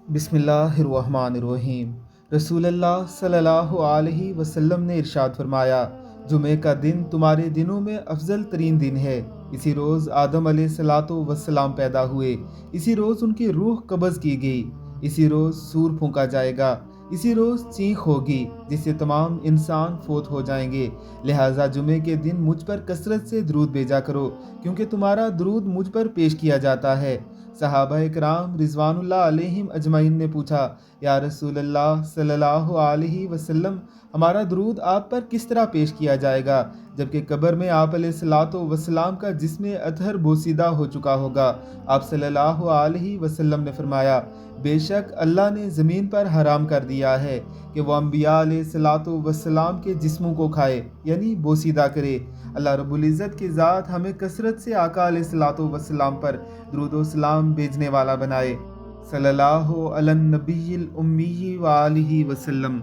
बिस्मिल्लाहिर्रहमानिर्रहीम। रसूलुल्लाह सल्लल्लाहु अलैहि वसल्लम ने इरशाद फरमाया, जुमे का दिन तुम्हारे दिनों में अफजल तरीन दिन है। इसी रोज़ आदम अलैहिस्सलातु वस्सलाम पैदा हुए, इसी रोज़ उनकी रूह कब्ज़ की गई, इसी रोज़ सूर फूंका जाएगा, इसी रोज़ चीख होगी जिससे तमाम इंसान फोत हो जाएंगे। लिहाजा जुमे के दिन मुझ पर कसरत से दरूद भेजा करो, क्योंकि तुम्हारा दरूद मुझ पर पेश किया जाता है। सहाबा इकराम रिज़वानुल्लाह अलैहिम अजमईन ने पूछा, या रसूलल्लाह सल्लल्लाहु अलैहि वसल्लम, हमारा दरूद आप पर किस तरह पेश किया जाएगा जबकि कब्र में आप अलैहिस्सलातु वस्सलाम का जिस्म अतहर बोसीदा हो चुका होगा? आप सल्लल्लाहु अलैहि वसल्लम ने फरमाया, बेशक अल्लाह ने ज़मीन पर हराम कर दिया है कि वह अम्बिया अलैहिस्सलातु वस्सलाम के जिस्मों को खाए, यानी बोसीदा करे। अल्लाह रब्बुल इज़्ज़त की ज़ात हमें कसरत से आका अलैहिस्सलातु वस्सलाम पर दुरूद व सलाम भेजने वाला बनाए। सल्लल्लाहु अलन नबिय्यिल उम्मी व आलिहि वसल्लम।